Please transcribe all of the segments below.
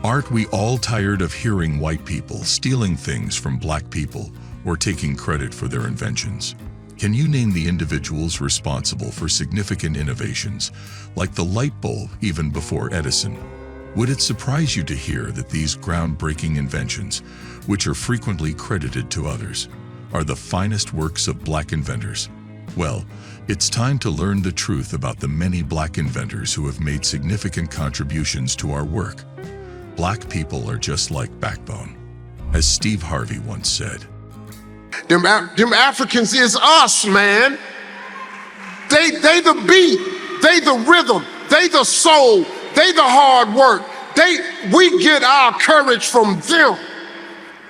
Aren't we all tired of hearing white people stealing things from black people or taking credit for their inventions? Can you name the individuals responsible for significant innovations, like the light bulb even before Edison? Would it surprise you to hear that these groundbreaking inventions, which are frequently credited to others, are the finest works of black inventors? Well, it's time to learn the truth about the many black inventors who have made significant contributions to our work. Black people are just like backbone. As Steve Harvey once said, Them Africans is us, man. They the beat, they the rhythm, they the soul, they the hard work. We get our courage from them.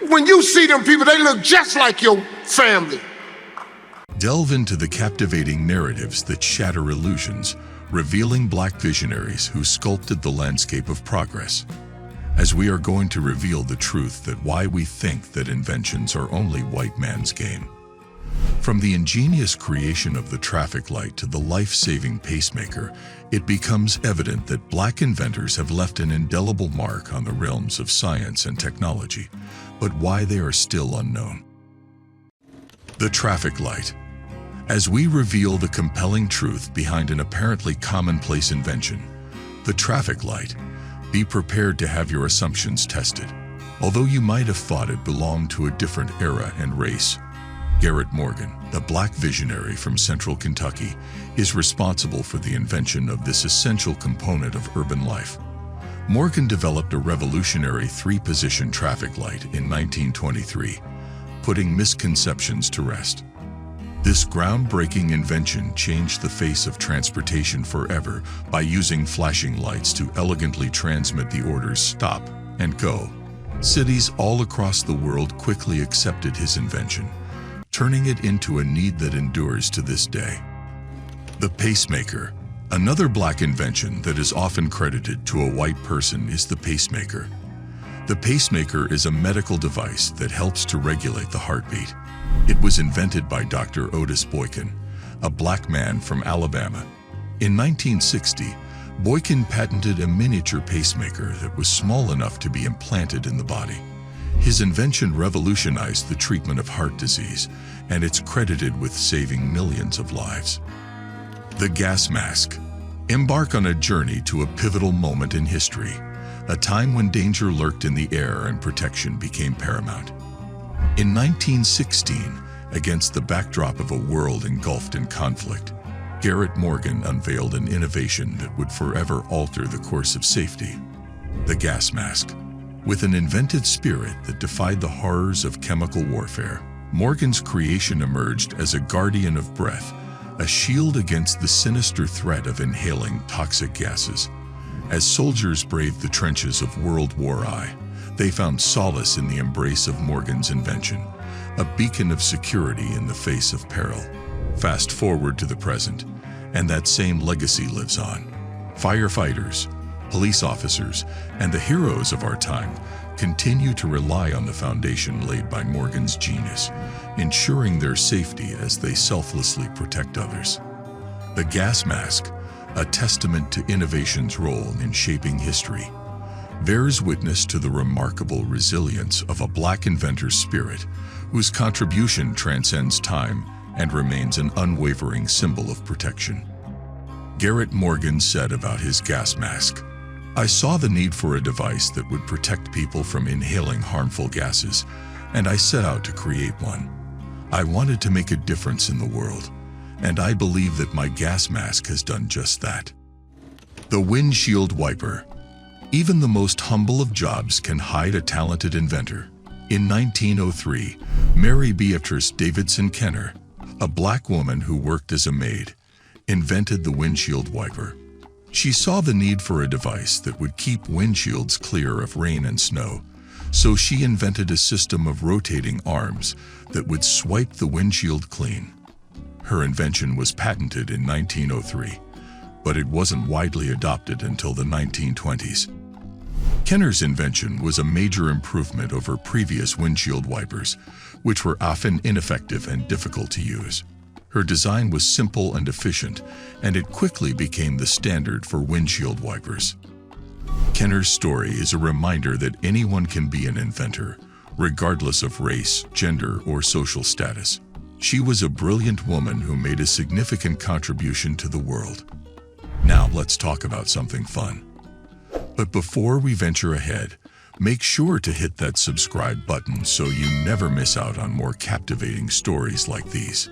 When you see them people, they look just like your family. Delve into the captivating narratives that shatter illusions, revealing black visionaries who sculpted the landscape of progress. As we are going to reveal the truth that why we think that inventions are only white man's game. From the ingenious creation of the traffic light to the life-saving pacemaker, it becomes evident that black inventors have left an indelible mark on the realms of science and technology, but why they are still unknown. The traffic light. As we reveal the compelling truth behind an apparently commonplace invention, the traffic light, be prepared to have your assumptions tested. Although you might have thought it belonged to a different era and race, Garrett Morgan, the black visionary from central Kentucky, is responsible for the invention of this essential component of urban life. Morgan developed a revolutionary three-position traffic light in 1923, putting misconceptions to rest. This groundbreaking invention changed the face of transportation forever by using flashing lights to elegantly transmit the orders stop and go. Cities all across the world quickly accepted his invention, turning it into a need that endures to this day. The pacemaker. Another black invention that is often credited to a white person is the pacemaker. The pacemaker is a medical device that helps to regulate the heartbeat. It was invented by Dr. Otis Boykin, a black man from Alabama. In 1960, Boykin patented a miniature pacemaker that was small enough to be implanted in the body. His invention revolutionized the treatment of heart disease, and it's credited with saving millions of lives. The gas mask. Embark on a journey to a pivotal moment in history, a time when danger lurked in the air and protection became paramount. In 1916, against the backdrop of a world engulfed in conflict, Garrett Morgan unveiled an innovation that would forever alter the course of safety: the gas mask. With an inventive spirit that defied the horrors of chemical warfare, Morgan's creation emerged as a guardian of breath, a shield against the sinister threat of inhaling toxic gases. As soldiers braved the trenches of World War I, they found solace in the embrace of Morgan's invention, a beacon of security in the face of peril. Fast forward to the present, and that same legacy lives on. Firefighters, police officers, and the heroes of our time continue to rely on the foundation laid by Morgan's genius, ensuring their safety as they selflessly protect others. The gas mask, a testament to innovation's role in shaping history, bears witness to the remarkable resilience of a black inventor's spirit, whose contribution transcends time and remains an unwavering symbol of protection. Garrett Morgan said about his gas mask, "I saw the need for a device that would protect people from inhaling harmful gases, and I set out to create one. I wanted to make a difference in the world, and I believe that my gas mask has done just that." The Windshield Wiper. Even the most humble of jobs can hide a talented inventor. In 1903, Mary Beatrice Davidson Kenner, a black woman who worked as a maid, invented the windshield wiper. She saw the need for a device that would keep windshields clear of rain and snow, so she invented a system of rotating arms that would swipe the windshield clean. Her invention was patented in 1903, but it wasn't widely adopted until the 1920s. Kenner's invention was a major improvement over previous windshield wipers, which were often ineffective and difficult to use. Her design was simple and efficient, and it quickly became the standard for windshield wipers. Kenner's story is a reminder that anyone can be an inventor, regardless of race, gender, or social status. She was a brilliant woman who made a significant contribution to the world. Now let's talk about something fun. But before we venture ahead, make sure to hit that subscribe button so you never miss out on more captivating stories like these.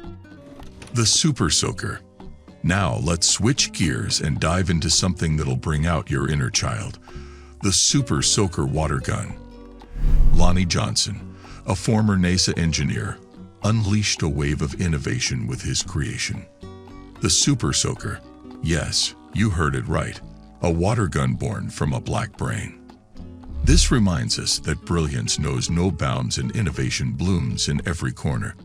The Super Soaker. Now let's switch gears and dive into something that'll bring out your inner child. The Super Soaker water gun. Lonnie Johnson, a former NASA engineer, unleashed a wave of innovation with his creation. The Super Soaker. Yes, you heard it right. A water gun born from a black brain. This reminds us that brilliance knows no bounds and innovation blooms in every corner.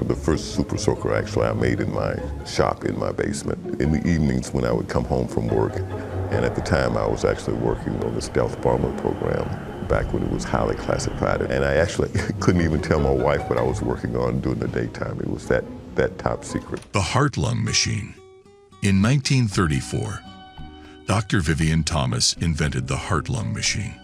The first Super Soaker actually I made in my shop in my basement in the evenings when I would come home from work. And at the time I was actually working on the stealth bomber program back when it was highly classified. And I actually couldn't even tell my wife what I was working on during the daytime. It was that top secret. The heart-lung machine. In 1934, Dr. Vivian Thomas invented the heart-lung machine.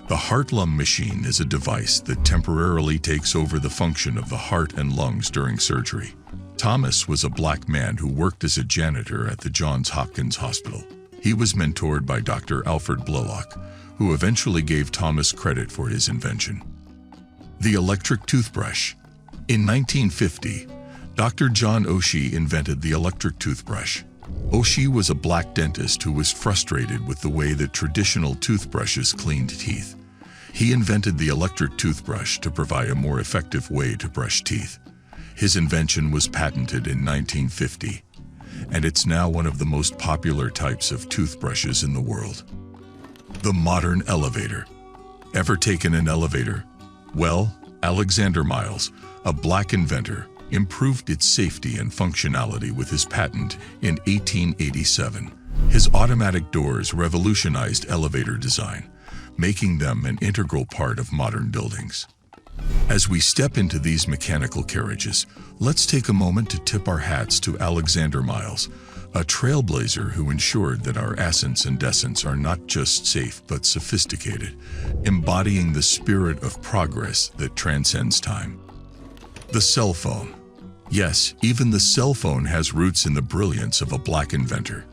The heart-lung machine is a device that temporarily takes over the function of the heart and lungs during surgery. Thomas was a black man who worked as a janitor at the Johns Hopkins Hospital. He was mentored by Dr. Alfred Blalock, who eventually gave Thomas credit for his invention. The electric toothbrush. In 1950, Dr. John Oshie invented the electric toothbrush. Oshie was a black dentist who was frustrated with the way that traditional toothbrushes cleaned teeth. He invented the electric toothbrush to provide a more effective way to brush teeth. His invention was patented in 1950, and it's now one of the most popular types of toothbrushes in the world. The modern elevator. Ever taken an elevator? Well, Alexander Miles, a black inventor, improved its safety and functionality with his patent in 1887. His automatic doors revolutionized elevator design, making them an integral part of modern buildings. As we step into these mechanical carriages, let's take a moment to tip our hats to Alexander Miles, a trailblazer who ensured that our ascents and descents are not just safe but sophisticated, embodying the spirit of progress that transcends time. The cell phone. Yes, even the cell phone has roots in the brilliance of a black inventor.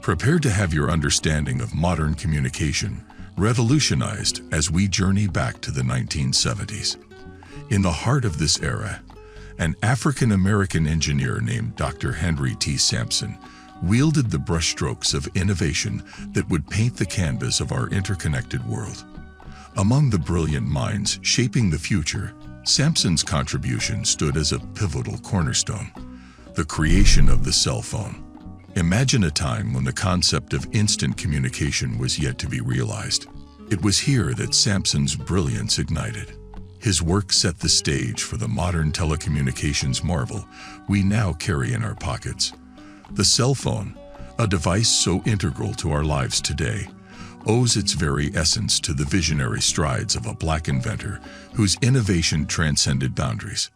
Prepare to have your understanding of modern communication revolutionized as we journey back to the 1970s. In the heart of this era, an African-American engineer named Dr. Henry T. Sampson wielded the brushstrokes of innovation that would paint the canvas of our interconnected world. Among the brilliant minds shaping the future, Sampson's contribution stood as a pivotal cornerstone: the creation of the cell phone. Imagine a time when the concept of instant communication was yet to be realized. It was here that Sampson's brilliance ignited. His work set the stage for the modern telecommunications marvel we now carry in our pockets. The cell phone, a device so integral to our lives today, owes its very essence to the visionary strides of a black inventor whose innovation transcended boundaries.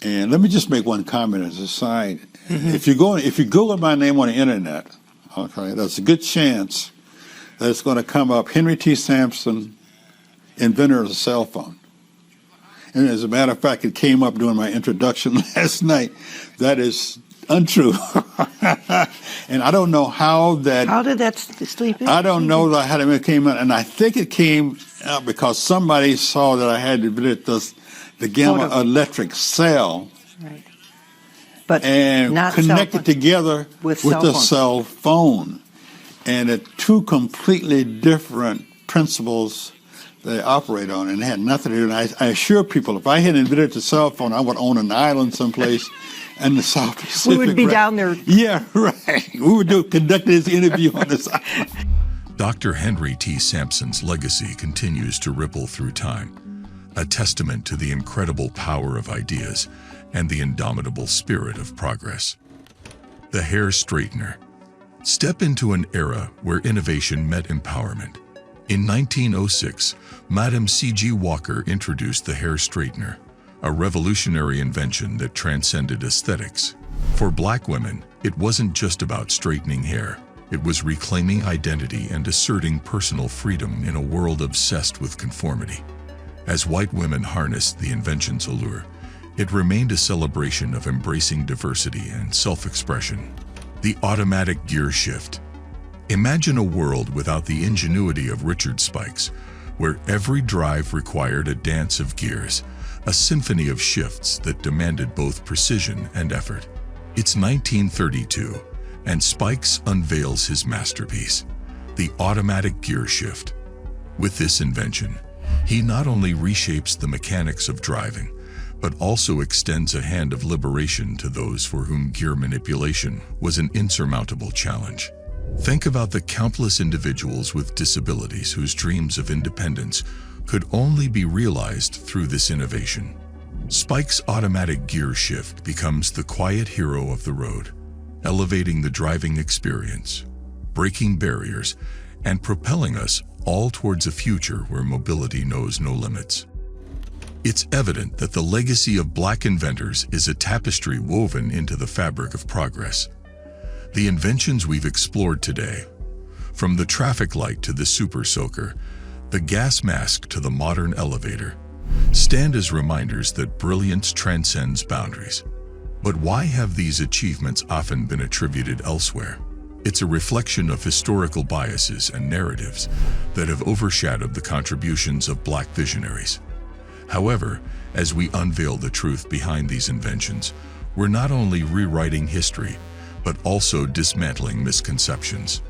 And let me just make one comment as a side. If you Google my name on the internet, okay, there's a good chance that it's going to come up Henry T. Sampson, inventor of the cell phone. And as a matter of fact, it came up during my introduction last night. That is untrue. And I don't know how that... How did that sleep in? I don't know how it came out. And I think it came out because somebody saw that I had invented the gamma electric cell. Right. But and not connected together with the cell phone. And it's two completely different principles they operate on, and it had nothing to do. And I assure people, if I had invented the cell phone, I would own an island someplace in the South Pacific. We would be down there. Yeah, right. We would conduct this interview on this island. Dr. Henry T. Sampson's legacy continues to ripple through time, a testament to the incredible power of ideas and the indomitable spirit of progress. The hair straightener. Step into an era where innovation met empowerment. In 1906, Madam C.G. Walker introduced the hair straightener, a revolutionary invention that transcended aesthetics. For black women, it wasn't just about straightening hair. It was reclaiming identity and asserting personal freedom in a world obsessed with conformity. As white women harnessed the invention's allure, it remained a celebration of embracing diversity and self-expression. The automatic gear shift. Imagine a world without the ingenuity of Richard Spikes, where every drive required a dance of gears, a symphony of shifts that demanded both precision and effort. It's 1932, and Spikes unveils his masterpiece, the automatic gear shift. With this invention, he not only reshapes the mechanics of driving, but also extends a hand of liberation to those for whom gear manipulation was an insurmountable challenge. Think about the countless individuals with disabilities whose dreams of independence could only be realized through this innovation. Spike's automatic gear shift becomes the quiet hero of the road, elevating the driving experience, breaking barriers, and propelling us all towards a future where mobility knows no limits. It's evident that the legacy of Black inventors is a tapestry woven into the fabric of progress. The inventions we've explored today, from the traffic light to the super soaker, the gas mask to the modern elevator, stand as reminders that brilliance transcends boundaries. But why have these achievements often been attributed elsewhere? It's a reflection of historical biases and narratives that have overshadowed the contributions of Black visionaries. However, as we unveil the truth behind these inventions, we're not only rewriting history, but also dismantling misconceptions.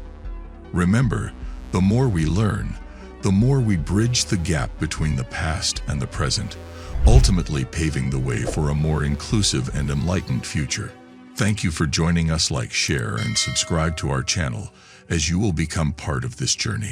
Remember, the more we learn, the more we bridge the gap between the past and the present, ultimately paving the way for a more inclusive and enlightened future. Thank you for joining us. Like, share, and subscribe to our channel, as you will become part of this journey.